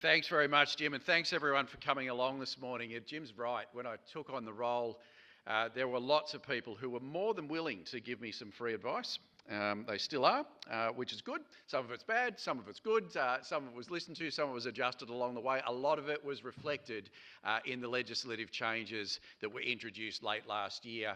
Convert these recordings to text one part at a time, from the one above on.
Thanks very much, Jim, and thanks everyone for coming along this morning. Jim's right. When I took on the role, there were lots of people who were more than willing to give me some free advice. They still are, which is good. Some of it's bad, some of it's good, some of it was listened to, some of it was adjusted along the way. A lot of it was reflected in the legislative changes that were introduced late last year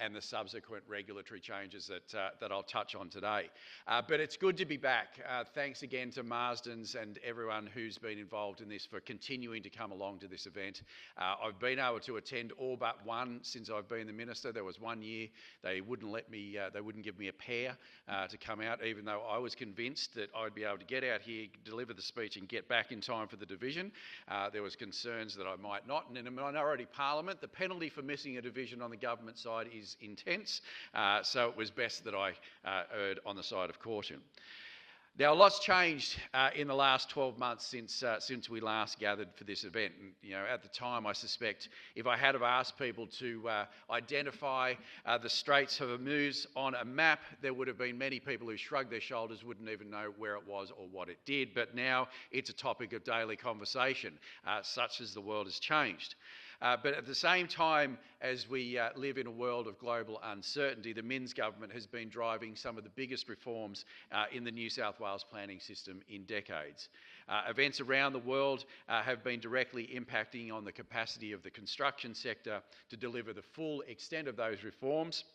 and the subsequent regulatory changes that I'll touch on today. But it's good to be back. Thanks again to Marsden's and everyone who's been involved in this for continuing to come along to this event. I've been able to attend all but one since I've been the minister. There was 1 year they wouldn't let me, they wouldn't give me a pair to come out, even though I was convinced that I'd be able to get out here, deliver the speech and get back in time for the division. There was concerns that I might not, and in a minority parliament, the penalty for missing a division on the government side is intense, so it was best that I erred on the side of caution. Now, a lot's changed in the last 12 months since we last gathered for this event. And, at the time, I suspect if I had have asked people to identify the Straits of Hormuz on a map, there would have been many people who shrugged their shoulders, wouldn't even know where it was or what it did. But now it's a topic of daily conversation, such as the world has changed. But at the same time as we live in a world of global uncertainty, the Minns government has been driving some of the biggest reforms in the New South Wales planning system in decades. Events around the world have been directly impacting on the capacity of the construction sector to deliver the full extent of those reforms,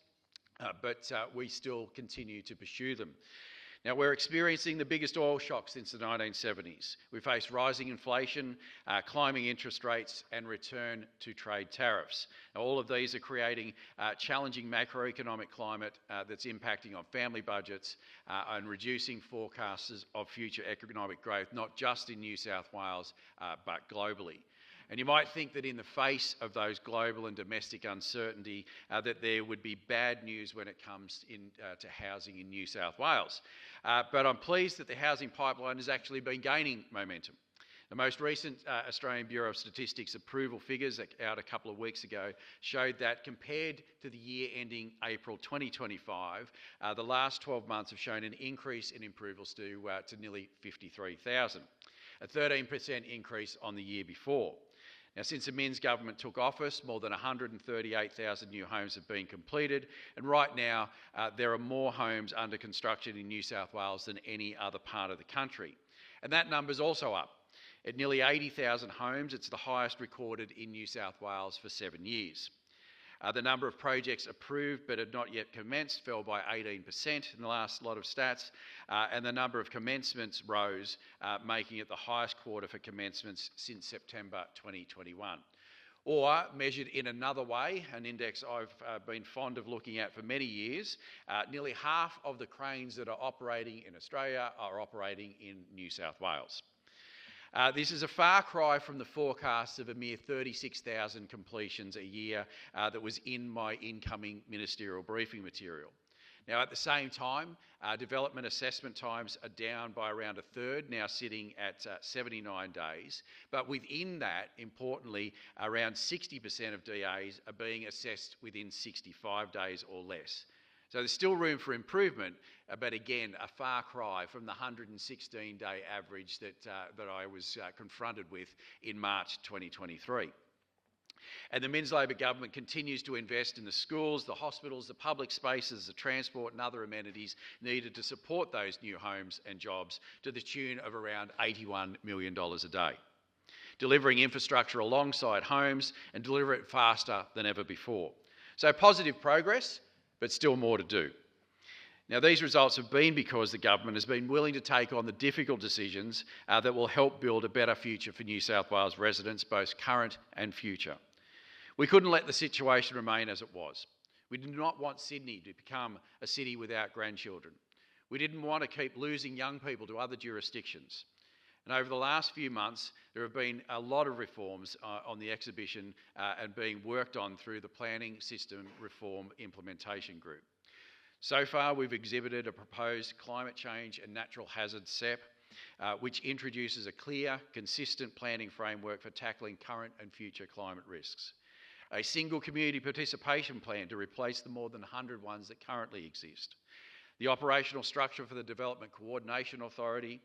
but we still continue to pursue them. Now, we're experiencing the biggest oil shock since the 1970s. We face rising inflation, climbing interest rates, and return to trade tariffs. Now, all of these are creating a challenging macroeconomic climate that's impacting on family budgets and reducing forecasts of future economic growth, not just in New South Wales, but globally. And you might think that in the face of those global and domestic uncertainty, that there would be bad news when it comes to housing in New South Wales. But I'm pleased that the housing pipeline has actually been gaining momentum. The most recent Australian Bureau of Statistics approval figures out a couple of weeks ago showed that compared to the year ending April 2025, the last 12 months have shown an increase in approvals to nearly 53,000, a 13% increase on the year before. Now, since the Minns government took office, more than 138,000 new homes have been completed, and right now there are more homes under construction in New South Wales than any other part of the country. And that number's also up. At nearly 80,000 homes, it's the highest recorded in New South Wales for 7 years. The number of projects approved but had not yet commenced fell by 18% in the last lot of stats, and the number of commencements rose, making it the highest quarter for commencements since September 2021. Or, measured in another way, an index I've been fond of looking at for many years, nearly half of the cranes that are operating in Australia are operating in New South Wales. This is a far cry from the forecast of a mere 36,000 completions a year that was in my incoming ministerial briefing material. Now, at the same time, development assessment times are down by around a third, now sitting at 79 days. But within that, importantly, around 60% of DAs are being assessed within 65 days or less. So there's still room for improvement, but again, a far cry from the 116-day average that I was confronted with in March 2023. And the Minns Labor government continues to invest in the schools, the hospitals, the public spaces, the transport and other amenities needed to support those new homes and jobs to the tune of around $81 million a day. Delivering infrastructure alongside homes and deliver it faster than ever before. So positive progress, but still more to do. Now, these results have been because the government has been willing to take on the difficult decisions that will help build a better future for New South Wales residents, both current and future. We couldn't let the situation remain as it was. We did not want Sydney to become a city without grandchildren. We didn't want to keep losing young people to other jurisdictions. And over the last few months, there have been a lot of reforms on the exhibition and being worked on through the Planning System Reform Implementation Group. So far, we've exhibited a proposed climate change and natural hazard SEP, which introduces a clear, consistent planning framework for tackling current and future climate risks. A single community participation plan to replace the more than 100 ones that currently exist. The operational structure for the Development Coordination Authority,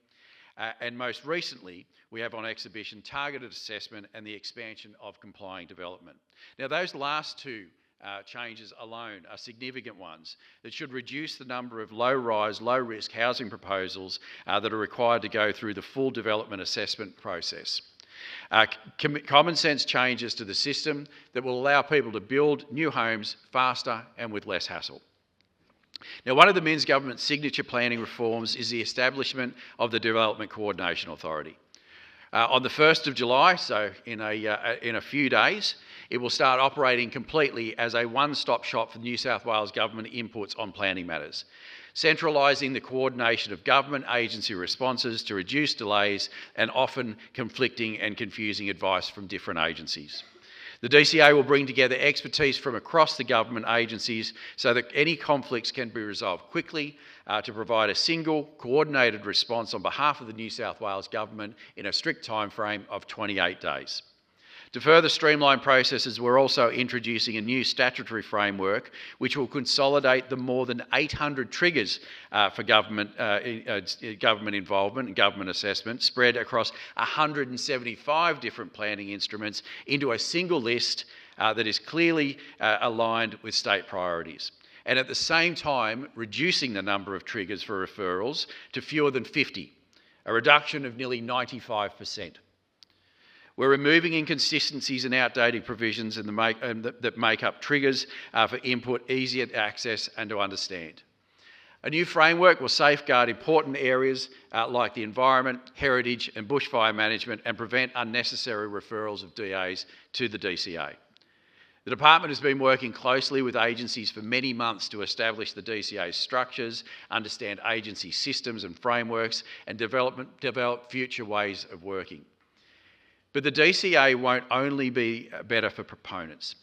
And most recently, we have on exhibition targeted assessment and the expansion of complying development. Now, those last two changes alone are significant ones that should reduce the number of low-rise, low-risk housing proposals that are required to go through the full development assessment process. Common sense changes to the system that will allow people to build new homes faster and with less hassle. Now, one of the Minns government's signature planning reforms is the establishment of the Development Coordination Authority. On the 1st of July, so in a few days, it will start operating completely as a one-stop shop for New South Wales government inputs on planning matters, centralising the coordination of government agency responses to reduce delays and often conflicting and confusing advice from different agencies. The DCA will bring together expertise from across the government agencies so that any conflicts can be resolved quickly to provide a single, coordinated response on behalf of the New South Wales government in a strict timeframe of 28 days. To further streamline processes, we're also introducing a new statutory framework which will consolidate the more than 800 triggers for government involvement and government assessment spread across 175 different planning instruments into a single list that is clearly aligned with state priorities. And at the same time, reducing the number of triggers for referrals to fewer than 50, a reduction of nearly 95%. We're removing inconsistencies and outdated provisions that make up triggers for input easier to access and to understand. A new framework will safeguard important areas like the environment, heritage and bushfire management and prevent unnecessary referrals of DAs to the DCA. The department has been working closely with agencies for many months to establish the DCA's structures, understand agency systems and frameworks and develop future ways of working. But the DCA won't only be better for proponents.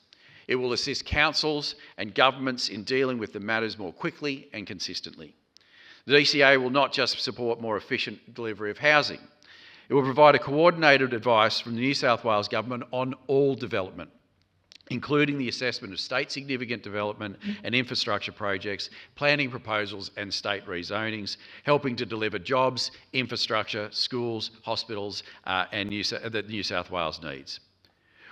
It will assist councils and governments in dealing with the matters more quickly and consistently. The DCA will not just support more efficient delivery of housing. It will provide a coordinated advice from the New South Wales Government on all development, including the assessment of state significant development and infrastructure projects, planning proposals and state rezonings, helping to deliver jobs, infrastructure, schools, hospitals that New South Wales needs.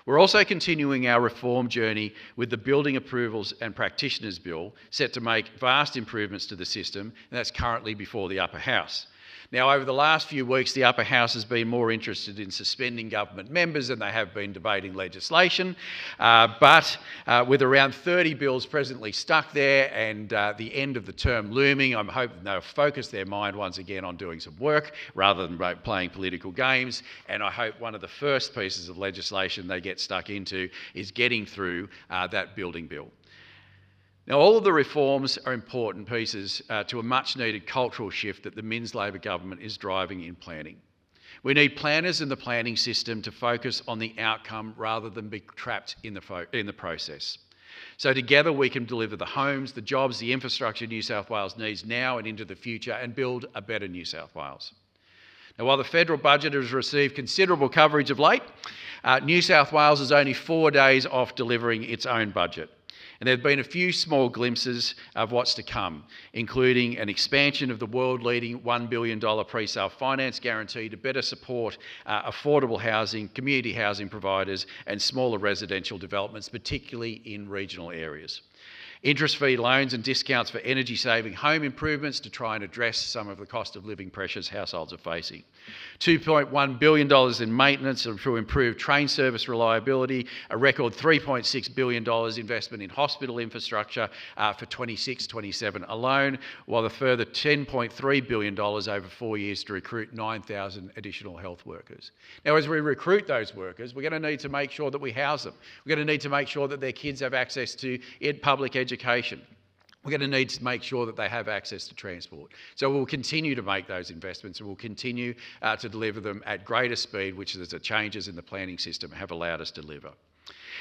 We're also continuing our reform journey with the Building Approvals and Practitioners Bill, set to make vast improvements to the system, and that's currently before the Upper House. Now, over the last few weeks, the Upper House has been more interested in suspending government members than they have been debating legislation. But with around 30 bills presently stuck there and the end of the term looming, I'm hoping they'll focus their mind once again on doing some work rather than playing political games. And I hope one of the first pieces of legislation they get stuck into is getting through that building bill. Now, all of the reforms are important pieces to a much-needed cultural shift that the Minns Labor government is driving in planning. We need planners in the planning system to focus on the outcome rather than be trapped in the process. So together we can deliver the homes, the jobs, the infrastructure New South Wales needs now and into the future and build a better New South Wales. Now, while the federal budget has received considerable coverage of late, New South Wales is only 4 days off delivering its own budget. And there have been a few small glimpses of what's to come, including an expansion of the world-leading $1 billion pre-sale finance guarantee to better support affordable housing, community housing providers and smaller residential developments, particularly in regional areas. Interest-free loans and discounts for energy-saving home improvements to try and address some of the cost of living pressures households are facing. $2.1 billion in maintenance to improve train service reliability, a record $3.6 billion investment in hospital infrastructure for 26-27 alone, while a further $10.3 billion over 4 years to recruit 9,000 additional health workers. Now, as we recruit those workers, we're going to need to make sure that we house them. We're going to need to make sure that their kids have access to public education. We're going to need to make sure that they have access to transport. So we'll continue to make those investments and we'll continue to deliver them at greater speed, which the changes in the planning system have allowed us to deliver.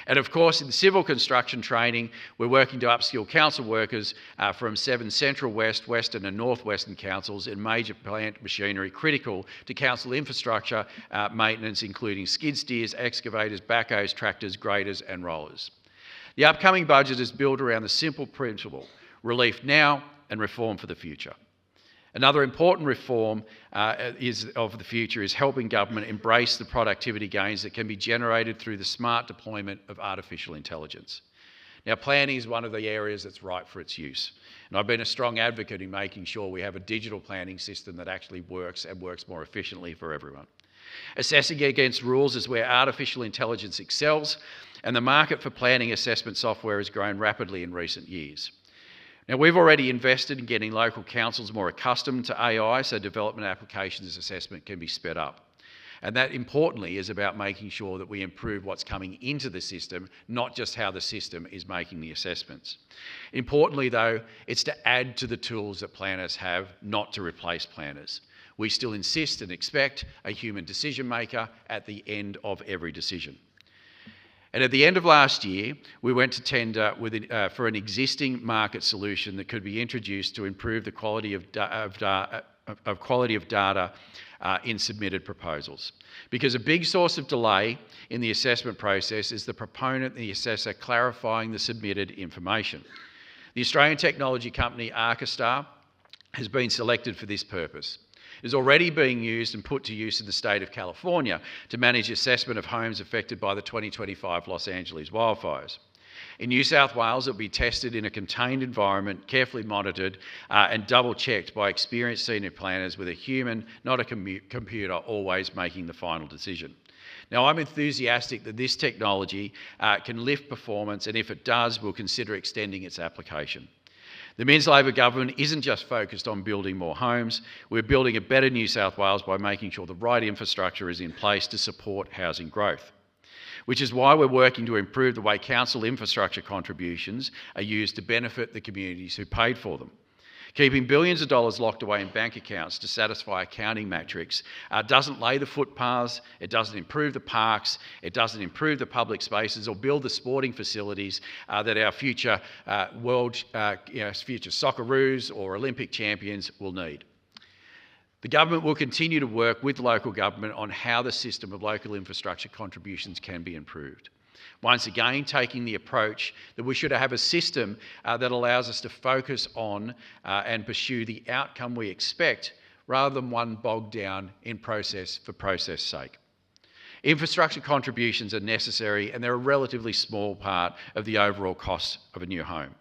And of course, in civil construction training, we're working to upskill council workers from 7 central west, western and northwestern councils in major plant machinery critical to council infrastructure maintenance, including skid steers, excavators, backhoes, tractors, graders and rollers. The upcoming budget is built around the simple principle: relief now and reform for the future. Another important reform of the future is helping government embrace the productivity gains that can be generated through the smart deployment of artificial intelligence. Now, planning is one of the areas that's ripe for its use. And I've been a strong advocate in making sure we have a digital planning system that actually works and works more efficiently for everyone. Assessing against rules is where artificial intelligence excels, and the market for planning assessment software has grown rapidly in recent years. Now, we've already invested in getting local councils more accustomed to AI so development applications assessment can be sped up. And that, importantly, is about making sure that we improve what's coming into the system, not just how the system is making the assessments. Importantly, though, it's to add to the tools that planners have, not to replace planners. We still insist and expect a human decision maker at the end of every decision. And at the end of last year, we went to tender for an existing market solution that could be introduced to improve the quality of data in submitted proposals. Because a big source of delay in the assessment process is the proponent and the assessor clarifying the submitted information. The Australian technology company Archistar has been selected for this purpose. It is already being used and put to use in the state of California to manage assessment of homes affected by the 2025 Los Angeles wildfires. In New South Wales, it will be tested in a contained environment, carefully monitored and double-checked by experienced senior planners with a human, not a computer, always making the final decision. Now, I'm enthusiastic that this technology can lift performance, and if it does, we'll consider extending its application. The Minns Labor government isn't just focused on building more homes, we're building a better New South Wales by making sure the right infrastructure is in place to support housing growth. Which is why we're working to improve the way council infrastructure contributions are used to benefit the communities who paid for them. Keeping billions of dollars locked away in bank accounts to satisfy accounting metrics doesn't lay the footpaths, it doesn't improve the parks, it doesn't improve the public spaces or build the sporting facilities that our future future Socceroos or Olympic champions will need. The government will continue to work with local government on how the system of local infrastructure contributions can be improved. Once again, taking the approach that we should have a system that allows us to focus on and pursue the outcome we expect rather than one bogged down in process for process sake. Infrastructure contributions are necessary and they're a relatively small part of the overall cost of a new home.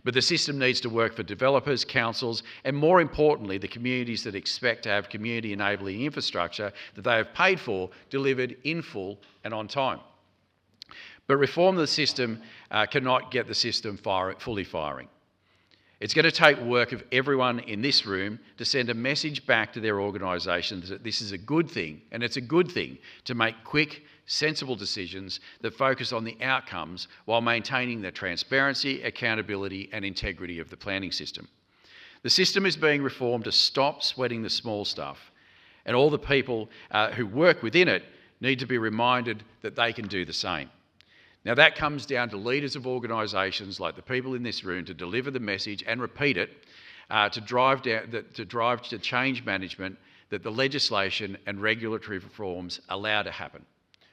But the system needs to work for developers, councils, and more importantly, the communities that expect to have community enabling infrastructure that they have paid for delivered in full and on time. But reform of the system cannot get the system fully firing. It's going to take work of everyone in this room to send a message back to their organisations that this is a good thing, and it's a good thing to make quick, sensible decisions that focus on the outcomes while maintaining the transparency, accountability and integrity of the planning system. The system is being reformed to stop sweating the small stuff, and all the people who work within it need to be reminded that they can do the same. Now that comes down to leaders of organisations like the people in this room to deliver the message and repeat it, to drive to change management that the legislation and regulatory reforms allow to happen.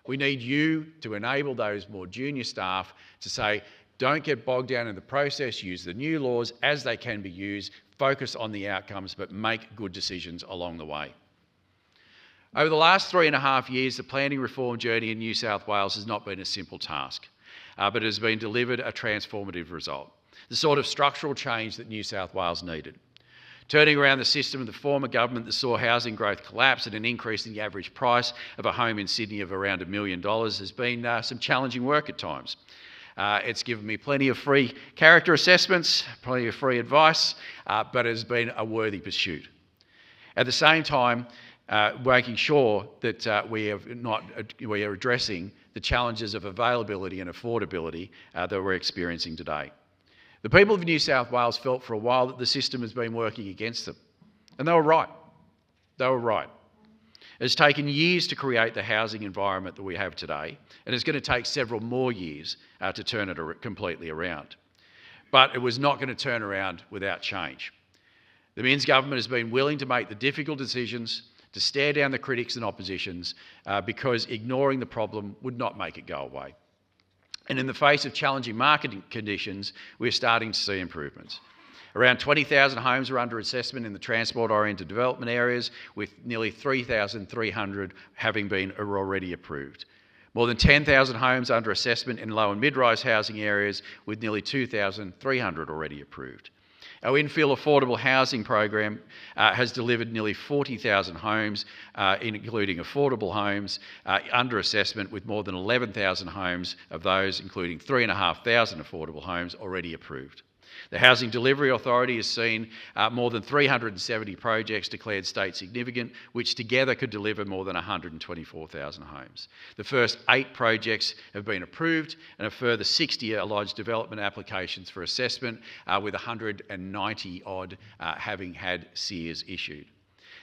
We need you to enable those more junior staff to say, don't get bogged down in the process, use the new laws as they can be used, focus on the outcomes, but make good decisions along the way. Over the last 3.5 years, the planning reform journey in New South Wales has not been a simple task, but it has been delivered a transformative result, the sort of structural change that New South Wales needed. Turning around the system of the former government that saw housing growth collapse and an increase in the average price of a home in Sydney of around $1 million has been some challenging work at times. It's given me plenty of free character assessments, plenty of free advice, but it has been a worthy pursuit. At the same time, making sure that we are addressing the challenges of availability and affordability that we're experiencing today. The people of New South Wales felt for a while that the system has been working against them, and they were right. They were right. It's taken years to create the housing environment that we have today, and it's going to take several more years to turn it completely around. But it was not going to turn around without change. The Minns government has been willing to make the difficult decisions, to stare down the critics and oppositions because ignoring the problem would not make it go away. And in the face of challenging market conditions, we're starting to see improvements. Around 20,000 homes are under assessment in the transport-oriented development areas, with nearly 3,300 having been already approved. More than 10,000 homes under assessment in low and mid-rise housing areas, with nearly 2,300 already approved. Our infill affordable housing program has delivered nearly 40,000 homes, including affordable homes, under assessment, with more than 11,000 homes of those, including 3,500 affordable homes, already approved. The Housing Delivery Authority has seen more than 370 projects declared state significant, which together could deliver more than 124,000 homes. The first 8 projects have been approved, and a further 60 are lodged development applications for assessment, with 190 odd having had SEARs issued.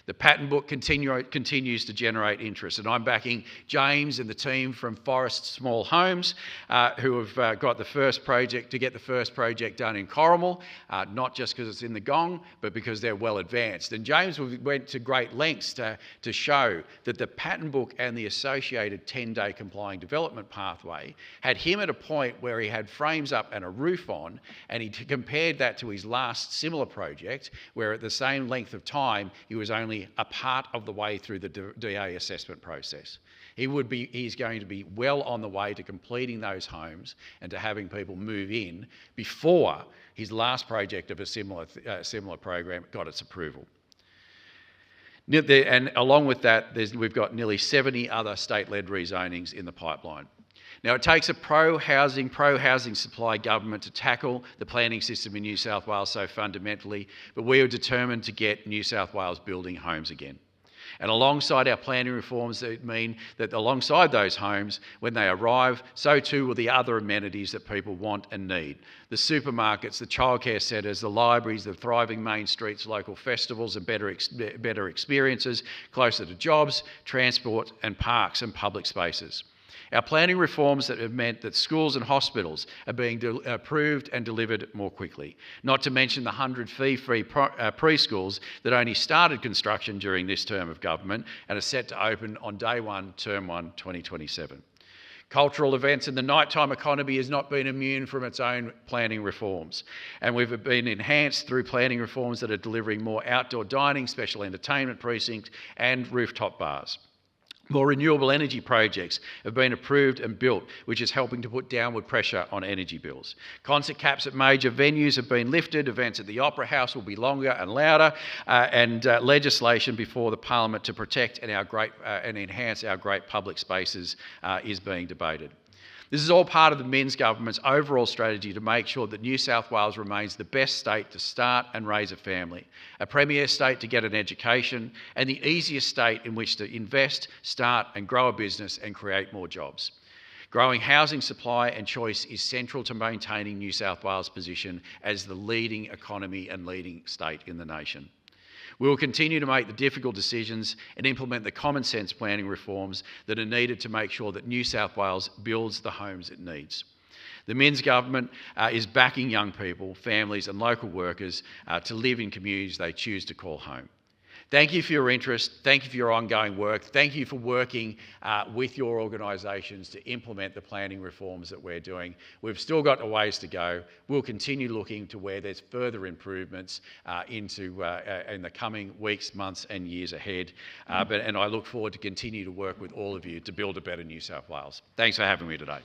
The patent book continues to generate interest, and I'm backing James and the team from Forest Small Homes, who have got the first project done in Corrimal, not just because it's in the gong, but because they're well advanced. And James went to great lengths to show that the patent book and the associated 10-day complying development pathway had him at a point where he had frames up and a roof on, and he compared that to his last similar project, where at the same length of time he was only a part of the way through the DA assessment process. He's going to be well on the way to completing those homes and to having people move in before his last project of a similar program got its approval. And along with that, we've got nearly 70 other state-led rezonings in the pipeline. Now, it takes a pro-housing supply government to tackle the planning system in New South Wales so fundamentally, but we are determined to get New South Wales building homes again. And alongside our planning reforms, that mean that alongside those homes, when they arrive, so too will the other amenities that people want and need. The supermarkets, the childcare centres, the libraries, the thriving main streets, local festivals and better experiences, closer to jobs, transport and parks and public spaces. Our planning reforms that have meant that schools and hospitals are being approved and delivered more quickly, not to mention the 100 fee-free preschools that only started construction during this term of government and are set to open on day 1, term 1, 2027. Cultural events and the nighttime economy has not been immune from its own planning reforms, and we've been enhanced through planning reforms that are delivering more outdoor dining, special entertainment precincts and rooftop bars. More renewable energy projects have been approved and built, which is helping to put downward pressure on energy bills. Concert caps at major venues have been lifted, events at the Opera House will be longer and louder, and legislation before the Parliament to protect and enhance our great public spaces is being debated. This is all part of the Minns government's overall strategy to make sure that New South Wales remains the best state to start and raise a family, a premier state to get an education, and the easiest state in which to invest, start and grow a business and create more jobs. Growing housing supply and choice is central to maintaining New South Wales' position as the leading economy and leading state in the nation. We will continue to make the difficult decisions and implement the common sense planning reforms that are needed to make sure that New South Wales builds the homes it needs. The Minns government is backing young people, families and local workers to live in communities they choose to call home. Thank you for your interest. Thank you for your ongoing work. Thank you for working with your organisations to implement the planning reforms that we're doing. We've still got a ways to go. We'll continue looking to where there's further improvements in the coming weeks, months and years ahead. And I look forward to continue to work with all of you to build a better New South Wales. Thanks for having me today.